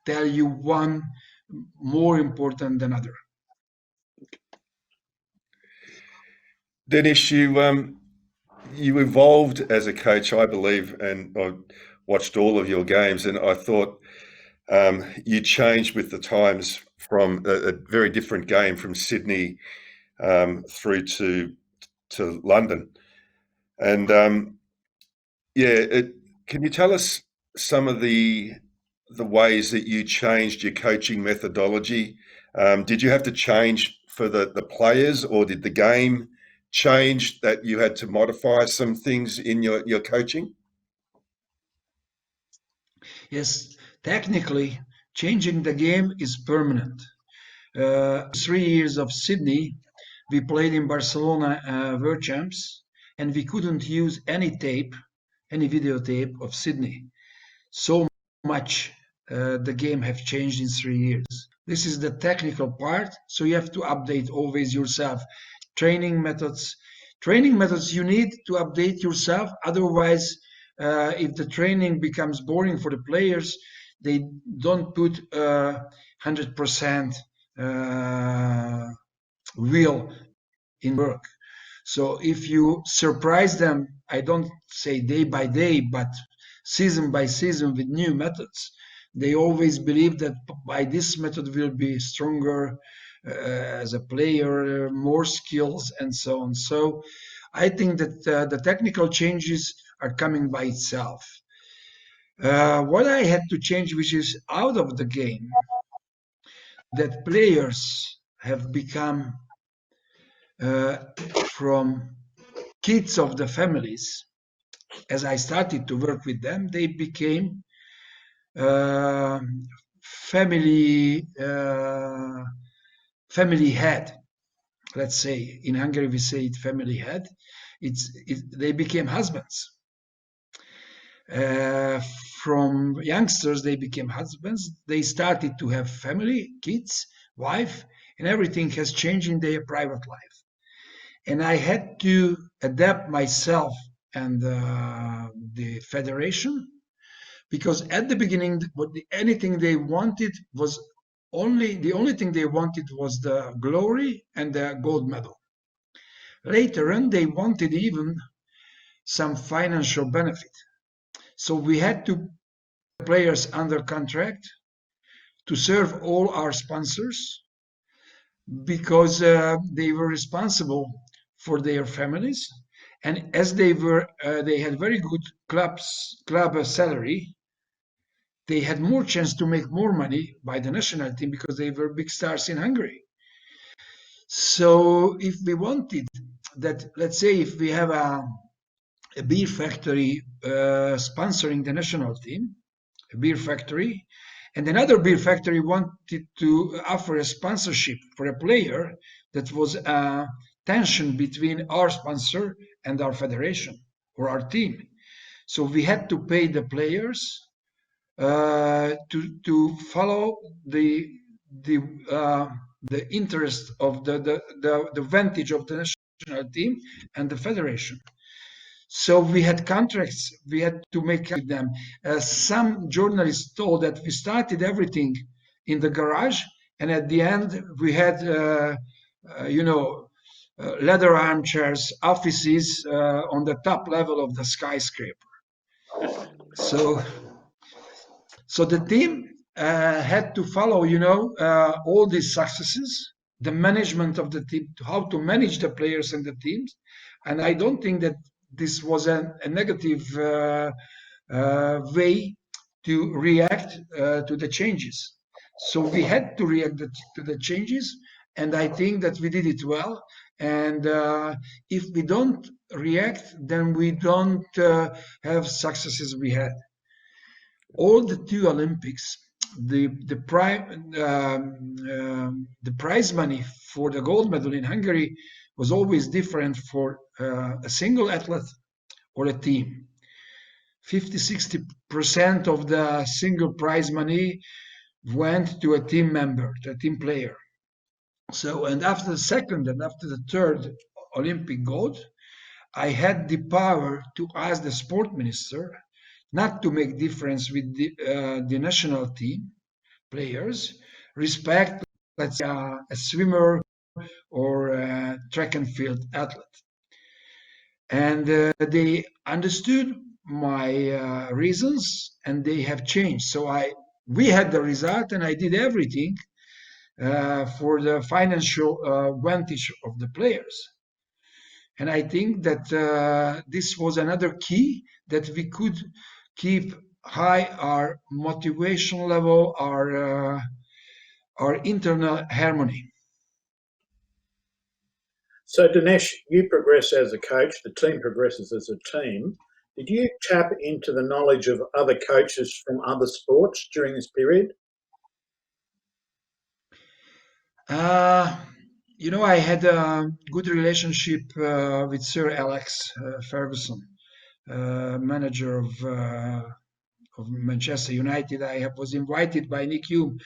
tell you one more important than other. Denis, you evolved as a coach, I believe, and I watched all of your games, and I thought you changed with the times from a very different game from Sydney through to London. And can you tell us some of the ways that you changed your coaching methodology? Did you have to change for the players, or did the game change that you had to modify some things in your coaching? Yes, technically, changing the game is permanent. 3 years of Sydney, we played in Barcelona World Champs, and we couldn't use any tape, any videotape of Sydney. So much the game have changed in 3 years. This is the technical part, so you have to update always yourself. Training methods you need to update yourself, otherwise if the training becomes boring for the players, they don't put 100% will in work. So if you surprise them, I don't say day by day, but season by season with new methods, they always believe that by this method will be stronger as a player, more skills, and so on. So I think that the technical changes are coming by itself. What I had to change, which is out of the game, that players have become from kids of the families. As I started to work with them, they became family head. Let's say in Hungary we say it family head. They became husbands. From youngsters, they became husbands. They started to have family, kids, wife, and everything has changed in their private life. And I had to adapt myself and the federation, because at the beginning, the only thing they wanted was the glory and the gold medal. Later on, they wanted even some financial benefit. So we had to put players under contract to serve all our sponsors, because they were responsible for their families, and as they had very good club salary, they had more chance to make more money by the national team because they were big stars in Hungary. So if we wanted that, let's say if we have a beer factory sponsoring the national team, a beer factory, and another beer factory wanted to offer a sponsorship for a player, that was a tension between our sponsor and our federation or our team. So we had to pay the players to follow the interest of the advantage of the national team and the federation. So we had contracts we had to make with them. Some journalists told that we started everything in the garage, and at the end we had leather armchairs, offices on the top level of the skyscraper. So the team had to follow, all these successes, the management of the team, how to manage the players and the teams. And I don't think that this was a negative way to react to the changes. So we had to react to the changes, and I think that we did it well. And if we don't react, then we don't have successes we had. All the two Olympics, the prize money for the gold medal in Hungary was always different for a single athlete or a team. 50-60% of the single prize money went to a team member, to a team player. So, and after the second and after the third Olympic gold, I had the power to ask the sport minister not to make difference with the national team players, respect, let's say, a swimmer or a track and field athlete. And they understood my reasons, and they have changed. So we had the result, and I did everything for the financial advantage of the players. And I think that this was another key, that we could keep high our motivation level, our internal harmony. So Dinesh, you progress as a coach, the team progresses as a team. Did you tap into the knowledge of other coaches from other sports during this period? I had a good relationship with Sir Alex Ferguson, manager of Manchester United. Was invited by Nick Hume,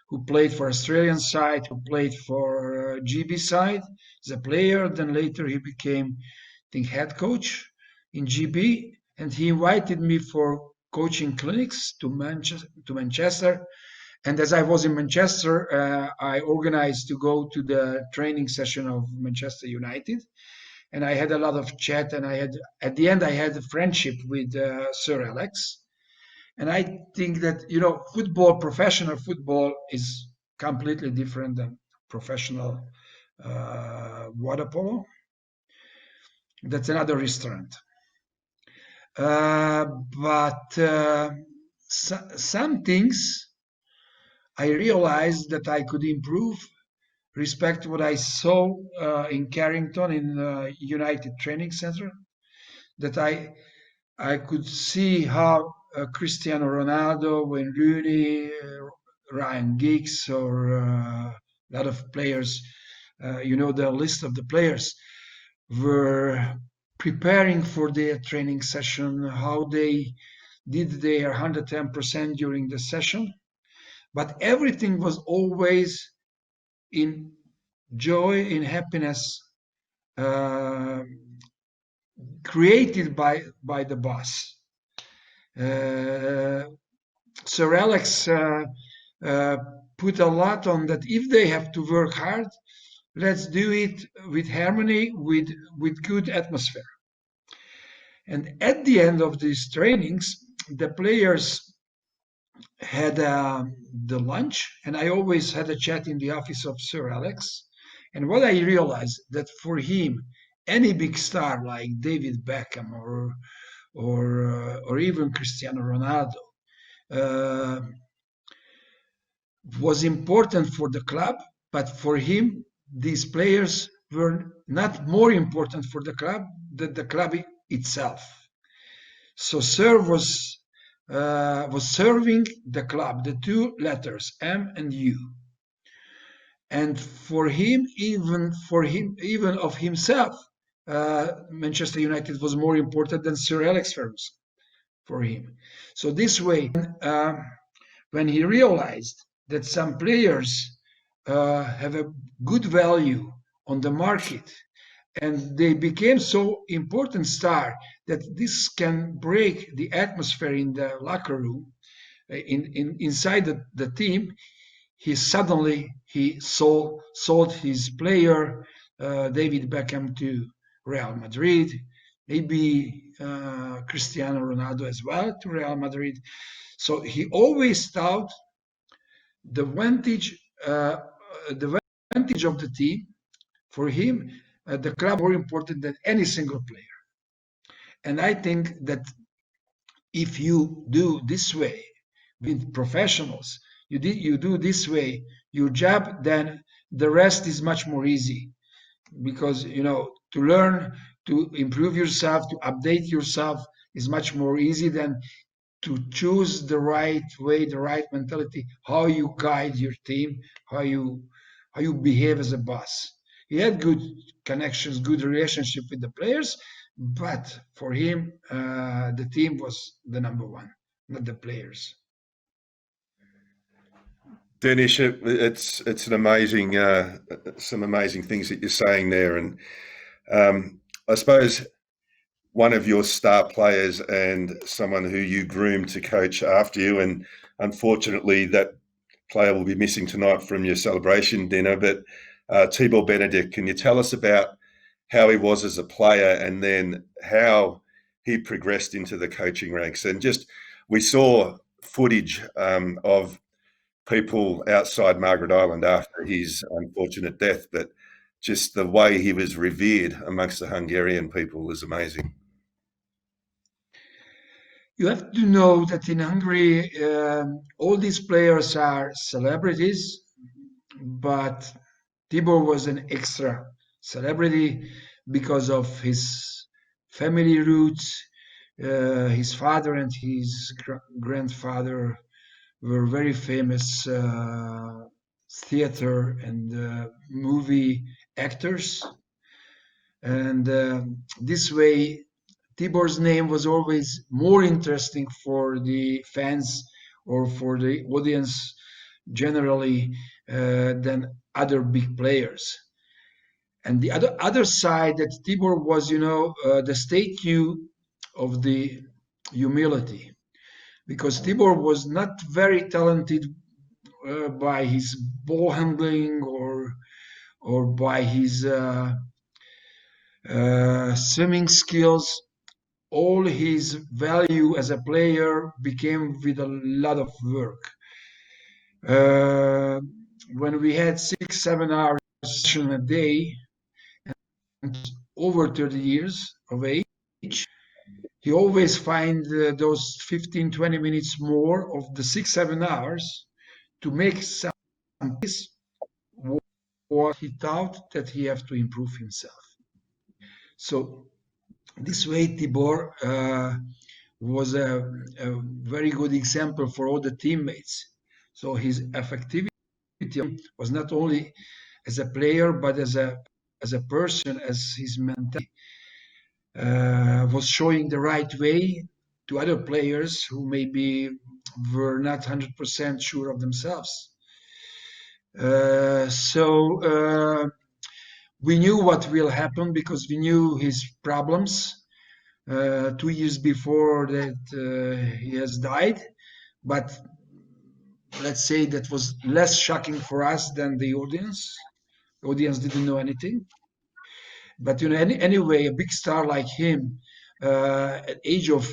who played for Australian side, who played for GB side as a player. Then later he became, I think, head coach in GB, and he invited me for coaching clinics to Manchester. And as I was in Manchester, I organized to go to the training session of Manchester United, and I had a lot of chat. And at the end, I had a friendship with Sir Alex. And I think that professional football is completely different than professional water polo. That's another restaurant. But some things I realized that I could improve. Respect what I saw in Carrington in United Training Center, that I could see how Cristiano Ronaldo, Wayne Rooney, Ryan Giggs, or a lot of players, the list of the players, were preparing for their training session, how they did their 110% during the session. But everything was always in joy, in happiness, created by the boss. Sir Alex put a lot on that. If they have to work hard, let's do it with harmony, with good atmosphere. And at the end of these trainings, the players had the lunch, and I always had a chat in the office of Sir Alex. And what I realized that for him, any big star like David Beckham or even Cristiano Ronaldo was important for the club, but for him, these players were not more important for the club than the club itself. So Sir was serving the club, the two letters M and U. And for him, even of himself, Manchester United was more important than Sir Alex Ferguson for him. So this way, when he realized that some players have a good value on the market, and they became so important star that this can break the atmosphere in the locker room, inside the team, he suddenly sold his player David Beckham to Real Madrid, maybe Cristiano Ronaldo as well to Real Madrid. So he always thought the advantage of the team, for him, the club more important than any single player. And I think that if you do this way with professionals, you do this way your job, then the rest is much more easy, because to learn, to improve yourself, to update yourself is much more easy than to choose the right way, the right mentality, how you guide your team, how you behave as a boss. He had good connections, good relationship with the players, but for him, the team was the number one, not the players. Denis, it's an amazing, some amazing things that you're saying there, and I suppose one of your star players and someone who you groomed to coach after you, and unfortunately that player will be missing tonight from your celebration dinner, but Tebel Benedict, can you tell us about how he was as a player and then how he progressed into the coaching ranks? And just, we saw footage of people outside Margaret Island after his unfortunate death, but just the way he was revered amongst the Hungarian people was amazing. You have to know that in Hungary, all these players are celebrities, but Tibor was an extra celebrity because of his family roots. His father and his grandfather were very famous theater and movie actors. And this way, Tibor's name was always more interesting for the fans or for the audience generally than other big players. And the other side, that Tibor was, the statue of the humility, because Tibor was not very talented by his ball handling or by his swimming skills. All his value as a player became with a lot of work. When we had 6-7 hours session a day, and over 30 years of age, he always find those 15-20 minutes more of the 6-7 hours to make some what he thought that he have to improve himself. So this way, Tibor was a very good example for all the teammates. So his effectivity was not only as a player, but as a person, as his mentality was showing the right way to other players who maybe were not 100% sure of themselves. So we knew what will happen because we knew his problems 2 years before that he has died. But let's say that was less shocking for us than the audience. The audience didn't know anything. But anyway, a big star like him, at age of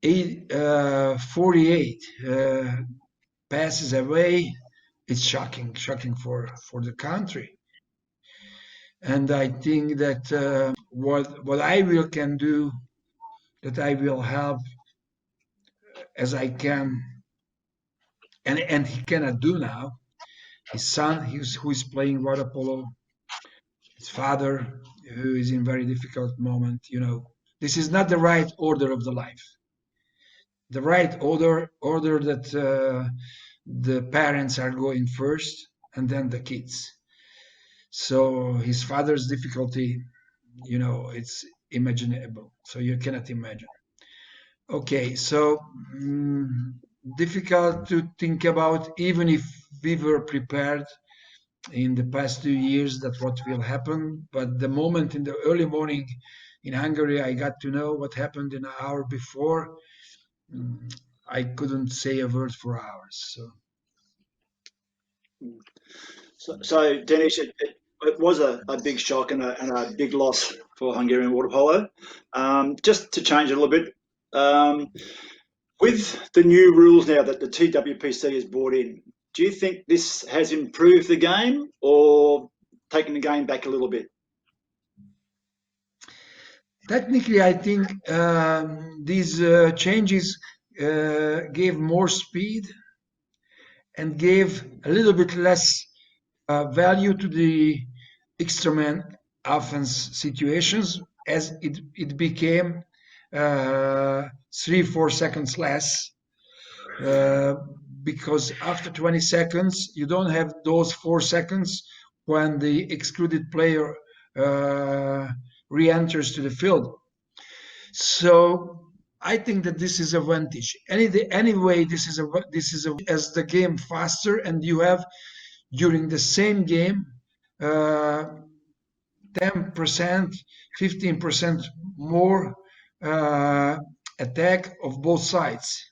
48, passes away. It's shocking for the country. And I think that what I can do, that I will help as I can, and he cannot do now. His son, who is playing water polo, his father, who is in very difficult moment. This is not the right order of the life. The right order that the parents are going first, and then the kids. So his father's difficulty, it's imaginable. So you cannot imagine. Okay, so difficult to think about, even if we were prepared in the past 2 years that what will happen. But the moment in the early morning in Hungary, I got to know what happened an hour before. I couldn't say a word for hours. So Denis, it was a big shock and a big loss for Hungarian water polo. Just to change it a little bit, with the new rules now that the TWPC has brought in, do you think this has improved the game or taken the game back a little bit? Technically, I think these changes gave more speed and gave a little bit less value to the extra man offense situations, as it became 3-4 seconds less, because after 20 seconds you don't have those 4 seconds when the excluded player re-enters to the field. So I think that this is a advantage. Anyway, this is as the game faster, and you have during the same game 10%, 15% more attack of both sides.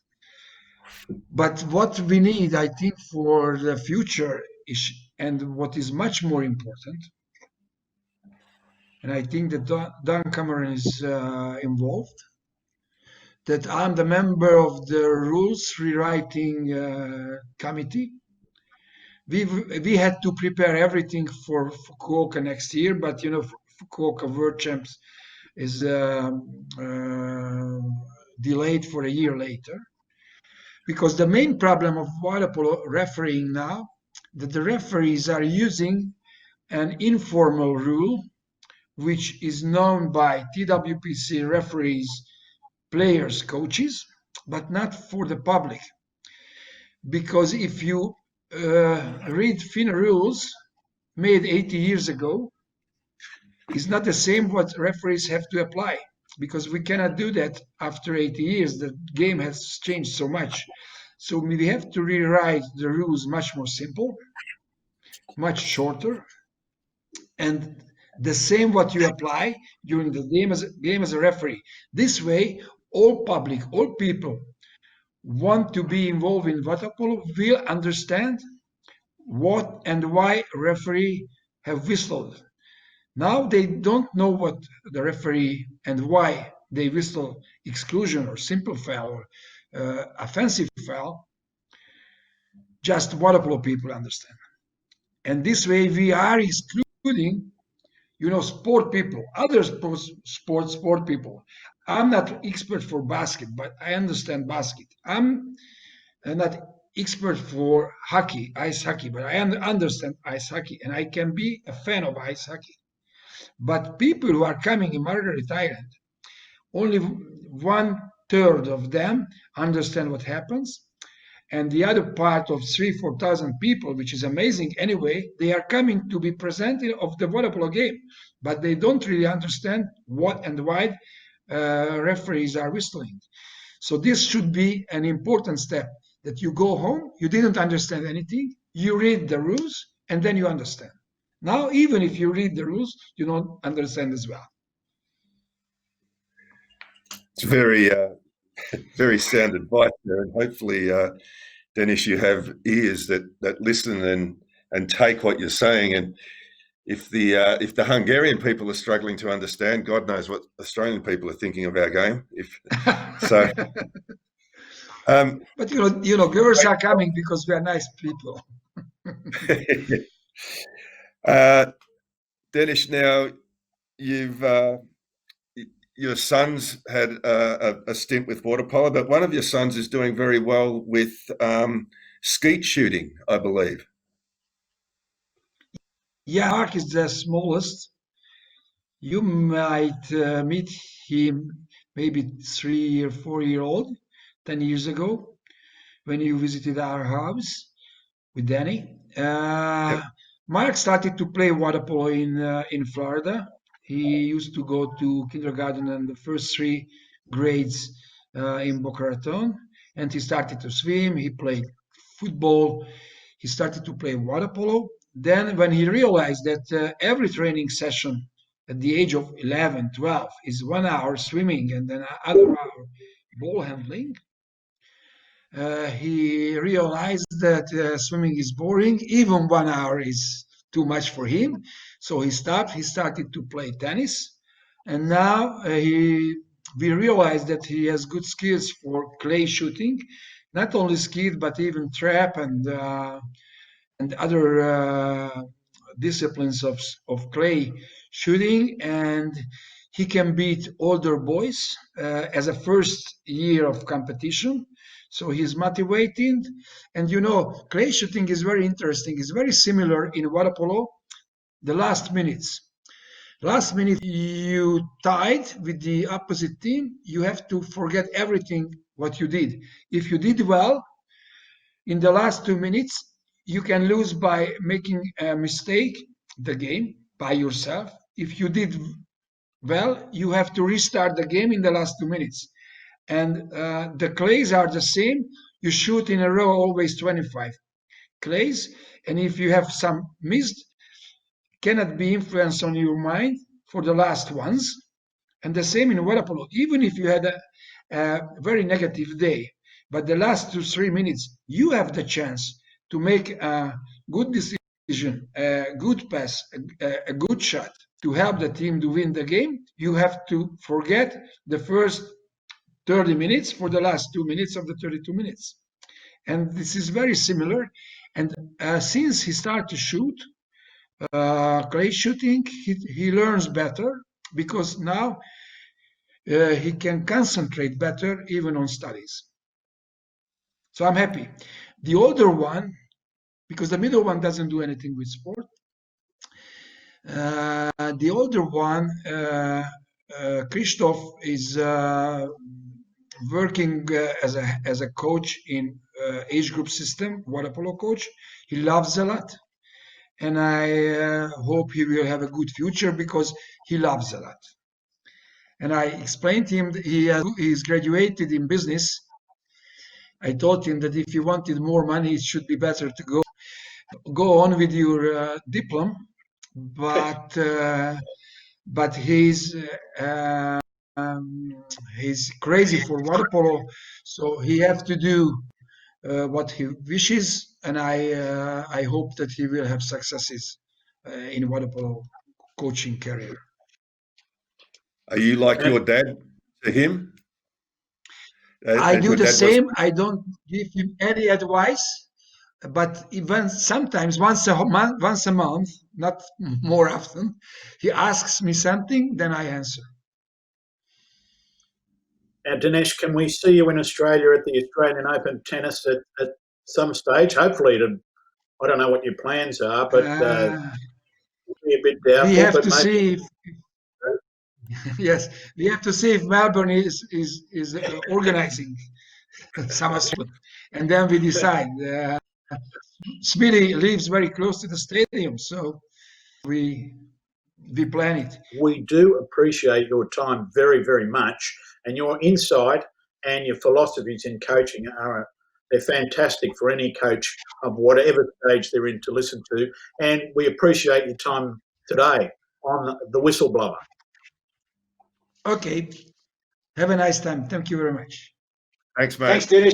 But what we need, I think, for the future is, and what is much more important, and I think that Dan Cameron is involved, that I'm the member of the rules rewriting committee. We had to prepare everything for Fukuoka next year, but Fukuoka World Champs is delayed for a year later, because the main problem of water polo refereeing now, that the referees are using an informal rule, which is known by TWPC referees, players, coaches, but not for the public. Because if you read FINA rules made 80 years ago is not the same what referees have to apply, because we cannot do that after 80 years. The game has changed so much. So we have to rewrite the rules much more simple, much shorter, and the same what you apply during the game as a referee. This way, all public, all people want to be involved in water polo will understand what and why referee have whistled. Now they don't know what the referee and why they whistle exclusion or simple foul or offensive foul. Just water polo people understand. And this way we are excluding, sport people, other sport people. I'm not expert for basket, but I understand basket. I'm not expert for hockey, ice hockey, but I understand ice hockey, and I can be a fan of ice hockey. But people who are coming in Margaret Island, only 1/3 of them understand what happens. And the other part of 3,000-4,000 people, which is amazing anyway, they are coming to be presented of the water polo game, but they don't really understand what and why referees are whistling. So this should be an important step, that you go home, you didn't understand anything, you read the rules, and then you understand. Now, even if you read the rules, you don't understand as well. It's very sound advice there, and hopefully, Denis, you have ears that listen and take what you're saying. And if the Hungarian people are struggling to understand, God knows what Australian people are thinking of our game. But girls are coming because we are nice people. Denis, now your sons had a stint with water polo, but one of your sons is doing very well with skeet shooting, I believe. Yeah, Mark is the smallest. You might meet him maybe 3 or 4 year old, 10 years ago, when you visited our house with Danny. Yep. Mark started to play water polo in Florida. He used to go to kindergarten and the first 3 grades in Boca Raton, and he started to swim. He played football. He started to play water polo. Then, when he realized that every training session at the age of 11, 12 is 1 hour swimming and then another hour ball handling, he realized that swimming is boring. Even 1 hour is too much for him. So he stopped. He started to play tennis. And now we realized that he has good skills for clay shooting, not only skeet, but even trap and other disciplines of clay shooting. And he can beat older boys as a first year of competition. So he's motivated. And clay shooting is very interesting. It's very similar in water polo. The last minute you tied with the opposite team, you have to forget everything what you did. If you did well in the last 2 minutes, you can lose by making a mistake the game by yourself. If you did well, you have to restart the game in the last 2 minutes. And the clays are the same. You shoot in a row always 25 clays, and if you have some missed, cannot be influenced on your mind for the last ones. And the same in water polo. Even if you had a very negative day, but the last 2-3 minutes, you have the chance to make a good decision, a good pass, a good shot to help the team to win the game. You have to forget the first 30 minutes for the last 2 minutes of the 32 minutes. And this is very similar. And since he started to shoot, clay shooting, he learns better, because now he can concentrate better even on studies. So I'm happy. The older one, because the middle one doesn't do anything with sport, the older one, Christoph, is working as a coach in age group system, water polo coach. He loves a lot. And I hope he will have a good future because he loves a lot. And I explained to him that he's graduated in business. I told him that if you wanted more money, it should be better to go on with your diploma. But he's crazy for water polo, so he have to do what he wishes, and I hope that he will have successes in water polo coaching career. Are you like your dad to him? I As do your the dad was- same. I don't give him any advice, but even sometimes once a month, not more often, he asks me something, then I answer. Now, Dinesh, can we see you in Australia at the Australian Open tennis at some stage? Hopefully, I don't know what your plans are, but be a bit doubtful. We have but to maybe, see if yes, we have to see if Melbourne is organizing some Australian, and then we decide. Smitty lives very close to the stadium, so we plan it. we do appreciate your time very, very much, and your insight and your philosophies in coaching they're fantastic for any coach of whatever stage they're in to listen to. And we appreciate your time today on The Whistleblower. Okay. Have a nice time. Thank you very much. Thanks, mate. Thanks, Dennis.